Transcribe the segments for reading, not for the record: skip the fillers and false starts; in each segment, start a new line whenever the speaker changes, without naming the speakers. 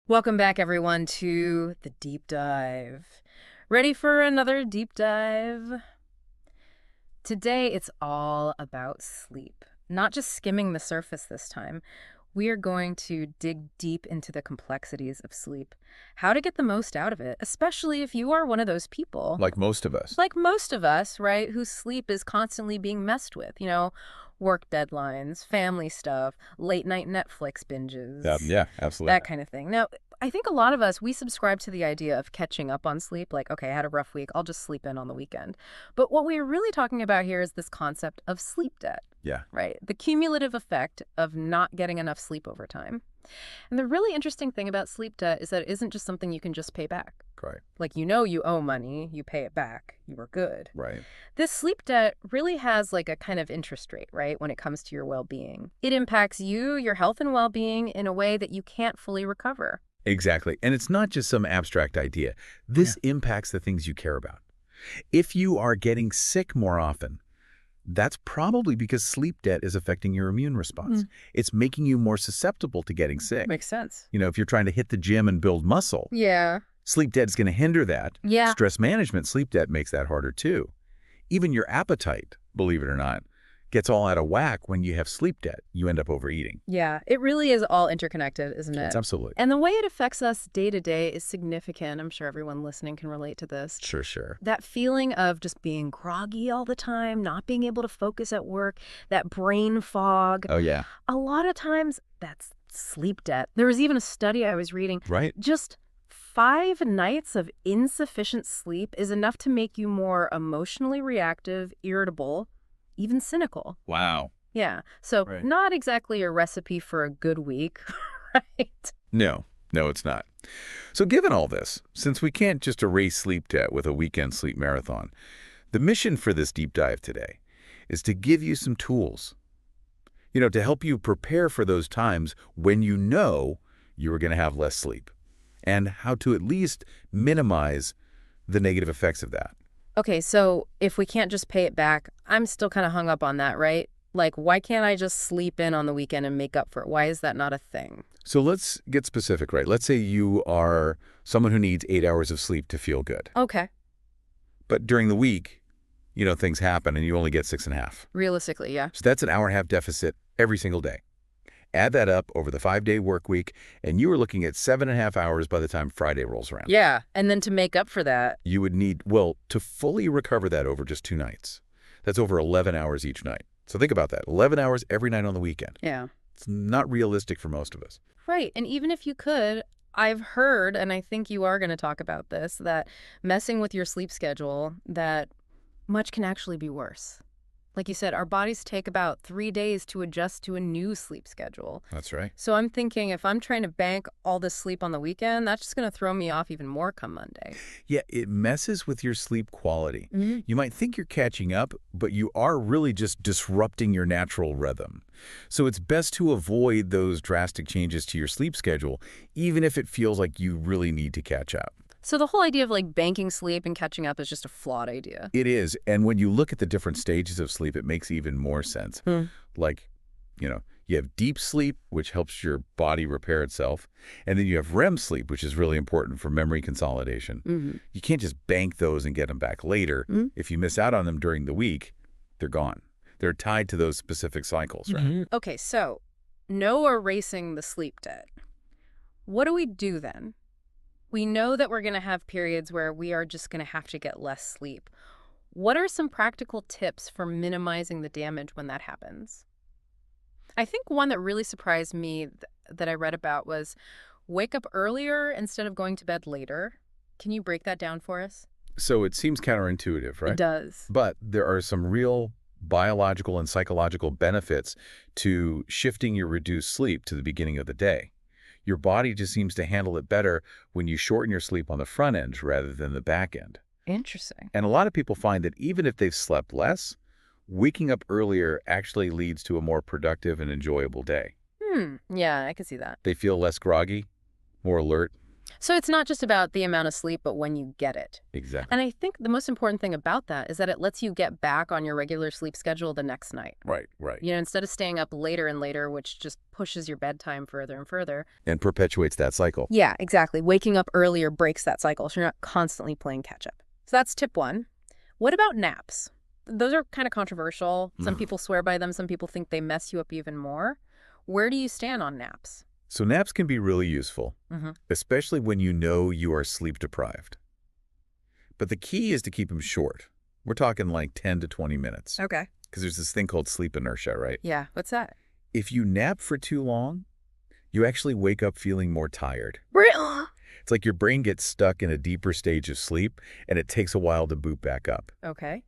Welcome back, everyone, to the deep dive. Ready for another deep dive? Today, it's all about sleep. Not just skimming the surface this time. We are going to dig deep into the complexities of sleep, how to get the most out of it, especially if you are one of those people,
Like most of us.
like most of us, right, whose sleep is constantly being messed with. Work deadlines, family stuff, late night Netflix binges,
Yeah, absolutely.
that kind of thing. Now, I think a lot of us, we subscribe to the idea of catching up on sleep. Like, okay, I had a rough week. I'll just sleep in on the weekend. But what we're really talking about here is this concept of sleep debt,
Yeah,
right? The cumulative effect of not getting enough sleep over time. And the really interesting thing about sleep debt is that it isn't just something you can just pay back.
right,
Like, you owe money, you pay it back, you were good.
right.
This sleep debt really has like a kind of interest rate, right, when it comes to your well-being. It impacts you, your health and well-being in a way that you can't fully recover.
Exactly. And it's not just some abstract idea.
Yeah.
This impacts the things you care about. If you are getting sick more often, that's probably because sleep debt is affecting your immune response.
Mm.
It's making you more susceptible to getting sick.
Makes sense.
If you're trying to hit the gym and build muscle,
Yeah.
sleep debt is going to hinder that.
Yeah.
Stress management, sleep debt makes that harder too. Even your appetite, believe it or not, gets all out of whack when you have sleep debt. You end up overeating.
Yeah. It really is all interconnected, isn't
It's
it?
absolutely.
And the way it affects us day to day is significant. I'm sure everyone listening can relate to this.
Sure.
That feeling of just being groggy all the time, not being able to focus at work, that brain fog.
Oh, yeah.
A lot of times that's sleep debt. There was even a study I was reading.
Right.
Just 5 nights of insufficient sleep is enough to make you more emotionally reactive, irritable, even cynical.
Wow.
Yeah. So
Right.
not exactly a recipe for a good week, right?
No, it's not. So given all this, since we can't just erase sleep debt with a weekend sleep marathon, the mission for this deep dive today is to give you some tools, to help you prepare for those times when you know you are going to have less sleep and how to at least minimize the negative effects of that.
Okay, so if we can't just pay it back, I'm still kind of hung up on that, right? Like, why can't I just sleep in on the weekend and make up for it? Why is that not a thing?
So let's get specific, right? Let's say you are someone who needs 8 hours of sleep to feel good.
Okay,
But during the week, things happen and you only get 6.5.
realistically, yeah.
So that's an hour-and-a-half deficit every single day. Add that up over the 5-day work week, and you are looking at 7.5 hours by the time Friday rolls around.
Yeah, and then to make up for that.
You would need, to fully recover that over just 2 nights. That's over 11 hours each night. So think about that, 11 hours every night on the weekend.
Yeah.
It's not realistic for most of us.
Right, and even if you could, I've heard, and I think you are going to talk about this, that messing with your sleep schedule, that much can actually be worse. Like you said, our bodies take about 3 days to adjust to a new sleep schedule.
That's right.
So I'm thinking if I'm trying to bank all this sleep on the weekend, that's just going to throw me off even more come Monday.
Yeah, it messes with your sleep quality.
Mm-hmm.
You might think you're catching up, but you are really just disrupting your natural rhythm. So it's best to avoid those drastic changes to your sleep schedule, even if it feels like you really need to catch up.
So the whole idea of like banking sleep and catching up is just a flawed idea.
It is, and when you look at the different stages of sleep, it makes even more sense.
Hmm.
Like, you have deep sleep, which helps your body repair itself, and then you have REM sleep, which is really important for memory consolidation.
Mm-hmm.
You can't just bank those and get them back later.
Mm-hmm.
If you miss out on them during the week, they're gone. They're tied to those specific cycles, right?
Mm-hmm. Okay, so no erasing the sleep debt. What do we do then? We know that we're going to have periods where we are just going to have to get less sleep. What are some practical tips for minimizing the damage when that happens? I think one that really surprised me that I read about was wake up earlier instead of going to bed later. Can you break that down for us?
So it seems counterintuitive,
It
right?
does.
But there are some real biological and psychological benefits to shifting your reduced sleep to the beginning of the day. Your body just seems to handle it better when you shorten your sleep on the front end rather than the back end.
Interesting.
And a lot of people find that even if they've slept less, waking up earlier actually leads to a more productive and enjoyable day.
Yeah, I can see that.
They feel less groggy, more alert,
So it's not just about the amount of sleep, but when you get it.
Exactly.
And I think the most important thing about that is that it lets you get back on your regular sleep schedule the next night.
Right, right.
Instead of staying up later and later, which just pushes your bedtime further and further.
And perpetuates that cycle.
Yeah, exactly. Waking up earlier breaks that cycle, so you're not constantly playing catch up. So that's tip one. What about naps? Those are kind of controversial. Some people swear by them. Some people think they mess you up even more. Where do you stand on naps?
So naps can be really useful,
Mm-hmm.
especially when you know you are sleep deprived. But the key is to keep them short. We're talking like 10 to 20 minutes.
Okay.
Because there's this thing called sleep inertia, right?
Yeah, what's that?
If you nap for too long, you actually wake up feeling more tired.
Really?
It's like your brain gets stuck in a deeper stage of sleep, and it takes a while to boot back up.
Okay.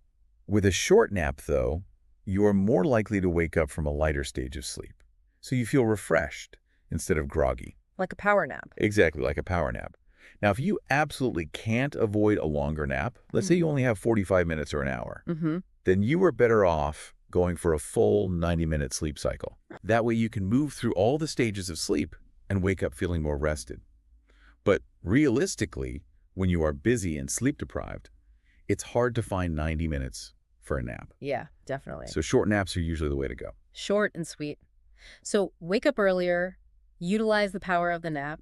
With a short nap, though, you are more likely to wake up from a lighter stage of sleep. So you feel refreshed instead of groggy.
Like a power nap.
Exactly, like a power nap. Now, if you absolutely can't avoid a longer nap, let's say you only have 45 minutes or an hour,
Mm-hmm.
then you are better off going for a full 90-minute sleep cycle. That way you can move through all the stages of sleep and wake up feeling more rested. But realistically, when you are busy and sleep deprived, it's hard to find 90 minutes for a nap.
Yeah, definitely.
So short naps are usually the way to go.
Short and sweet. So wake up earlier, utilize the power of the nap.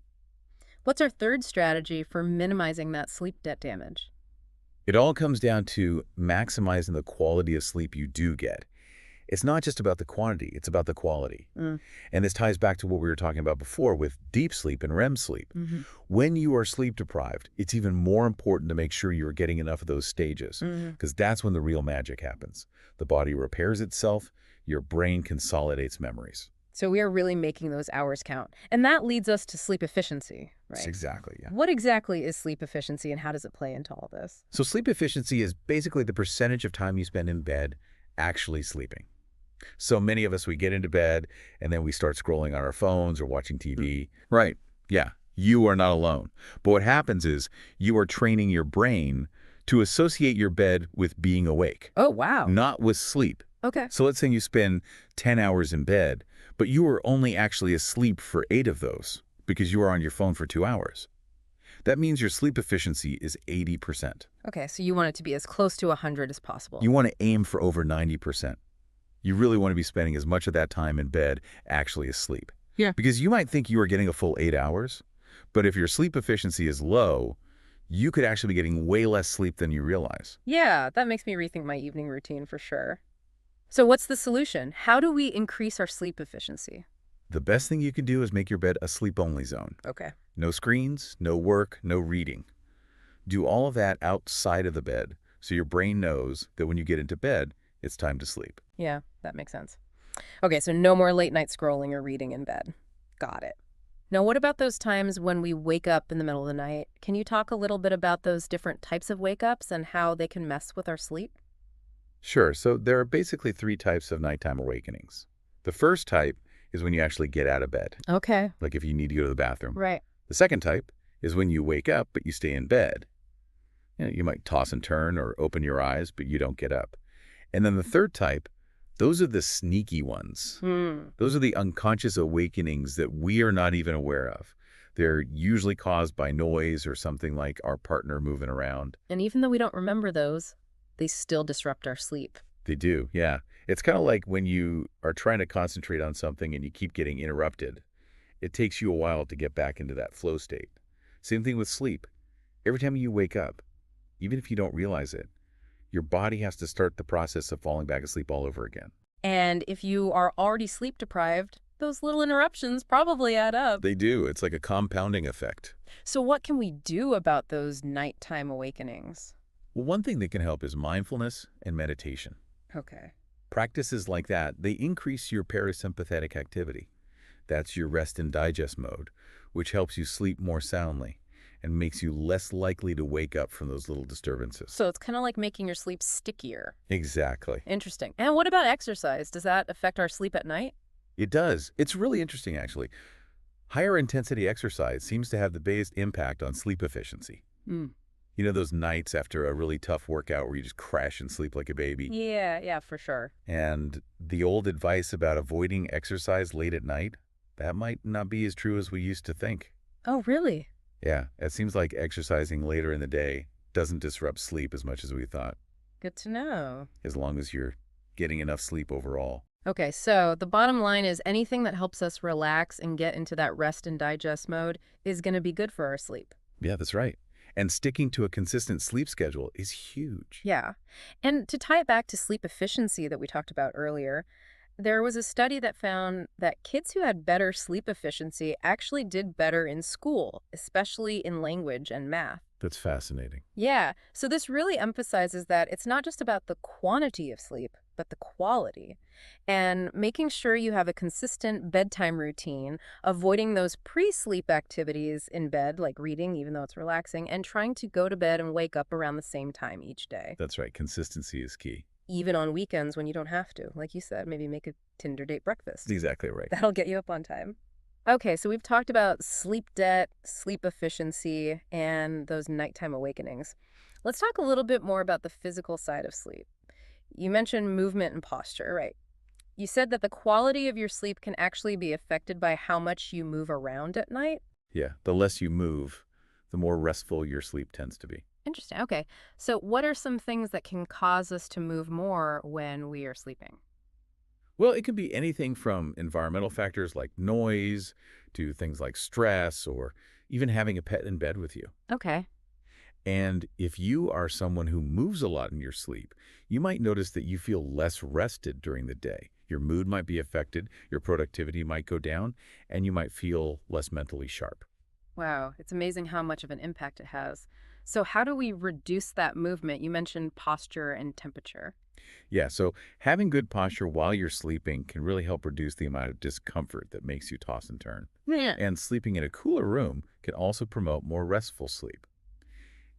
What's our third strategy for minimizing that sleep debt damage?
It all comes down to maximizing the quality of sleep you do get. It's not just about the quantity, it's about the quality.
Mm.
And this ties back to what we were talking about before with deep sleep and REM sleep.
Mm-hmm.
When you are sleep deprived, it's even more important to make sure you're getting enough of those stages,
Mm-hmm.
because that's when the real magic happens. The body repairs itself, your brain consolidates memories.
So we are really making those hours count. And that leads us to sleep efficiency, right?
Exactly, yeah.
What exactly is sleep efficiency and how does it play into all this?
So sleep efficiency is basically the percentage of time you spend in bed actually sleeping. So many of us, we get into bed and then we start scrolling on our phones or watching TV. Right. Yeah. You are not alone. But what happens is you are training your brain to associate your bed with being awake,
Oh, wow.
not with sleep.
Okay.
So let's say you spend 10 hours in bed, but you are only actually asleep for 8 of those because you are on your phone for 2 hours. That means your sleep efficiency is 80%.
Okay, so you want it to be as close to 100 as possible.
You want to aim for over 90%. You really want to be spending as much of that time in bed actually asleep.
Yeah.
Because you might think you are getting a full 8 hours, but if your sleep efficiency is low, you could actually be getting way less sleep than you realize.
Yeah, that makes me rethink my evening routine for sure. So what's the solution? How do we increase our sleep efficiency?
The best thing you can do is make your bed a sleep-only zone.
Okay.
No screens, no work, no reading. Do all of that outside of the bed so your brain knows that when you get into bed, it's time to sleep.
Yeah, that makes sense. Okay, so no more late night scrolling or reading in bed. Got it. Now, what about those times when we wake up in the middle of the night? Can you talk a little bit about those different types of wake-ups and how they can mess with our sleep?
Sure, so there are basically 3 types of nighttime awakenings. The first type is when you actually get out of bed,
Okay.
like if you need to go to the bathroom.
Right.
The second type is when you wake up, but you stay in bed. You might toss and turn or open your eyes, but you don't get up. And then the third type, those are the sneaky ones. Those are the unconscious awakenings that we are not even aware of. They're usually caused by noise or something like our partner moving around.
And even though we don't remember those, they still disrupt our sleep.
They do, yeah. It's kind of like when you are trying to concentrate on something and you keep getting interrupted. It takes you a while to get back into that flow state. Same thing with sleep. Every time you wake up, even if you don't realize it, your body has to start the process of falling back asleep all over again.
And if you are already sleep deprived, those little interruptions probably add up.
They do. It's like a compounding effect.
So what can we do about those nighttime awakenings?
Well, one thing that can help is mindfulness and meditation.
Okay.
Practices like that, they increase your parasympathetic activity. That's your rest and digest mode, which helps you sleep more soundly and makes you less likely to wake up from those little disturbances.
So it's kind of like making your sleep stickier.
Exactly.
Interesting. And what about exercise? Does that affect our sleep at night?
It does. It's really interesting, actually. Higher intensity exercise seems to have the biggest impact on sleep efficiency.
Mm.
You know those nights after a really tough workout where you just crash and sleep like a baby?
Yeah, for sure.
And the old advice about avoiding exercise late at night, that might not be as true as we used to think.
Oh, really?
Yeah, it seems like exercising later in the day doesn't disrupt sleep as much as we thought,
Good to know.
as long as you're getting enough sleep overall.
Okay, so the bottom line is anything that helps us relax and get into that rest and digest mode is going to be good for our sleep.
Yeah, that's right. And sticking to a consistent sleep schedule is huge.
Yeah. And to tie it back to sleep efficiency that we talked about earlier, there was a study that found that kids who had better sleep efficiency actually did better in school, especially in language and math.
That's fascinating.
Yeah, so this really emphasizes that it's not just about the quantity of sleep, but the quality. And making sure you have a consistent bedtime routine, avoiding those pre-sleep activities in bed, like reading, even though it's relaxing, and trying to go to bed and wake up around the same time each day.
That's right. Consistency is key.
Even on weekends when you don't have to. Like you said, maybe make a Tinder date
That's
breakfast.
exactly right.
That'll get you up on time. Okay, so we've talked about sleep debt, sleep efficiency, and those nighttime awakenings. Let's talk a little bit more about the physical side of sleep. You mentioned movement and posture, right? You said that the quality of your sleep can actually be affected by how much you move around at night.
Yeah, the less you move, the more restful your sleep tends to be.
Interesting. Okay. So, what are some things that can cause us to move more when we are sleeping?
Well, it can be anything from environmental factors like noise to things like stress or even having a pet in bed with you.
Okay.
And if you are someone who moves a lot in your sleep, you might notice that you feel less rested during the day. Your mood might be affected, your productivity might go down, and you might feel less mentally sharp.
Wow, it's amazing how much of an impact it has. So, how do we reduce that movement? You mentioned posture and temperature.
Yeah, so having good posture while you're sleeping can really help reduce the amount of discomfort that makes you toss and turn.
Yeah.
And sleeping in a cooler room can also promote more restful sleep.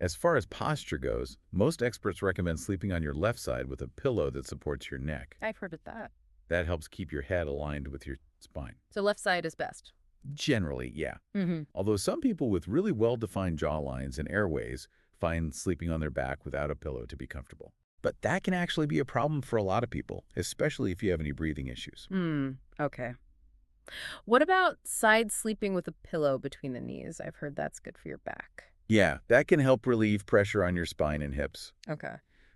As far as posture goes, most experts recommend sleeping on your left side with a pillow that supports your neck.
I've heard of that.
That helps keep your head aligned with your spine.
So, left side is best.
Generally, yeah.
Mm-hmm.
Although some people with really well-defined jawlines and airways find sleeping on their back without a pillow to be comfortable. But that can actually be a problem for a lot of people, especially if you have any breathing issues.
Okay. What about side sleeping with a pillow between the knees? I've heard that's good for your back.
Yeah, that can help relieve pressure on your spine and hips.
Okay.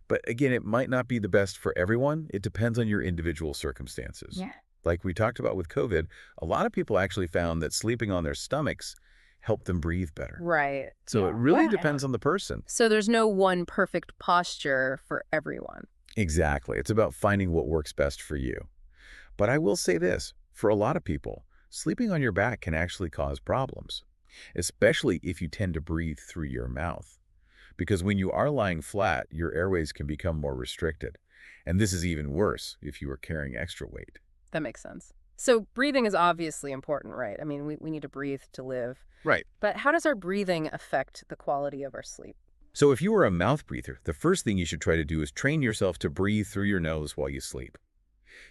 But again, it might not be the best for everyone. It depends on your individual circumstances.
Yeah.
Like we talked about with COVID, a lot of people actually found that sleeping on their stomachs helped them breathe better.
Right.
So it
Yeah.
really
Wow.
depends on the person.
So, there's no one perfect posture for everyone.
Exactly. It's about finding what works best for you. But I will say this, for a lot of people, sleeping on your back can actually cause problems, especially if you tend to breathe through your mouth. Because when you are lying flat, your airways can become more restricted. And this is even worse if you are carrying extra weight.
That makes sense. So, breathing is obviously important, right? I mean, we need to breathe to live.
Right.
But how does our breathing affect the quality of our sleep?
So if you are a mouth breather, the first thing you should try to do is train yourself to breathe through your nose while you sleep.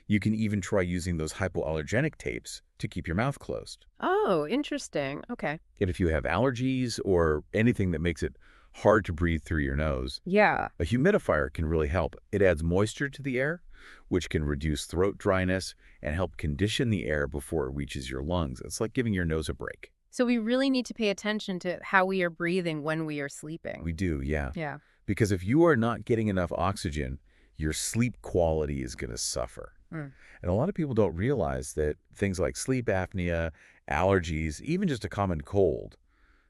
You can even try using those hypoallergenic tapes to keep your mouth closed.
Oh, interesting. Okay.
And if you have allergies or anything that makes it hard to breathe through your nose,
Yeah.
a humidifier can really help. It adds moisture to the air, which can reduce throat dryness and help condition the air before it reaches your lungs. It's like giving your nose a break.
So, we really need to pay attention to how we are breathing when we are sleeping.
We do, yeah.
Yeah.
Because if you are not getting enough oxygen, your sleep quality is going to suffer.
Mm.
And a lot of people don't realize that things like sleep apnea, allergies, even just a common cold,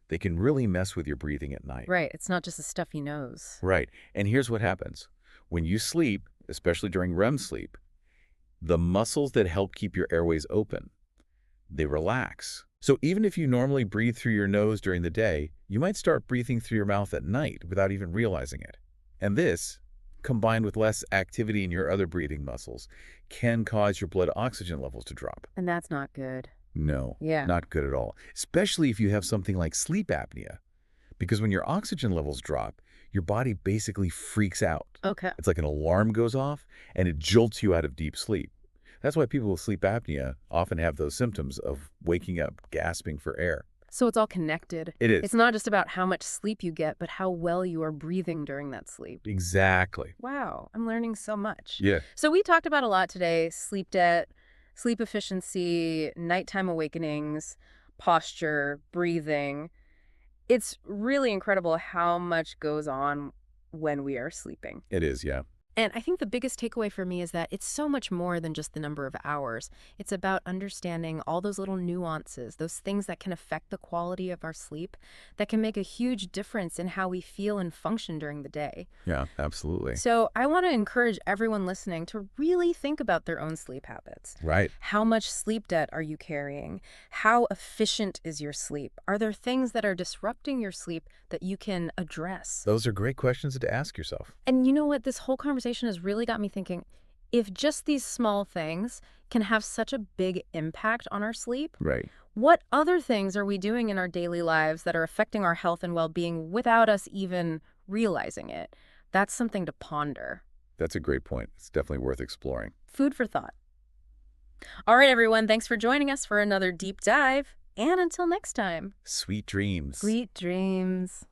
they can really mess with your breathing at night.
Right. It's not just a stuffy nose.
Right. And here's what happens. When you sleep, especially during REM sleep, the muscles that help keep your airways open, they relax. So even if you normally breathe through your nose during the day, you might start breathing through your mouth at night without even realizing it. And this, combined with less activity in your other breathing muscles, can cause your blood oxygen levels to drop.
And that's not good.
No,
Yeah.
not good at all, especially if you have something like sleep apnea. Because when your oxygen levels drop, your body basically freaks out.
Okay.
It's like an alarm goes off and it jolts you out of deep sleep. That's why people with sleep apnea often have those symptoms of waking up, gasping for air.
So, it's all connected.
It is.
It's not just about how much sleep you get, but how well you are breathing during that sleep.
Exactly.
Wow. I'm learning so much.
Yeah.
So, we talked about a lot today: sleep debt, sleep efficiency, nighttime awakenings, posture, breathing. It's really incredible how much goes on when we are sleeping.
It is, yeah.
And I think the biggest takeaway for me is that it's so much more than just the number of hours. It's about understanding all those little nuances, those things that can affect the quality of our sleep, that can make a huge difference in how we feel and function during the day.
Yeah, absolutely.
So I want to encourage everyone listening to really think about their own sleep habits.
Right.
How much sleep debt are you carrying? How efficient is your sleep? Are there things that are disrupting your sleep that you can address?
Those are great questions to ask yourself.
And you know what? This whole conversation has really got me thinking, if just these small things can have such a big impact on our sleep,
Right.
what other things are we doing in our daily lives that are affecting our health and well-being without us even realizing it? That's something to ponder.
That's a great point. It's definitely worth exploring.
Food for thought. All right, everyone. Thanks for joining us for another deep dive. And until next time,
Sweet dreams.
sweet dreams.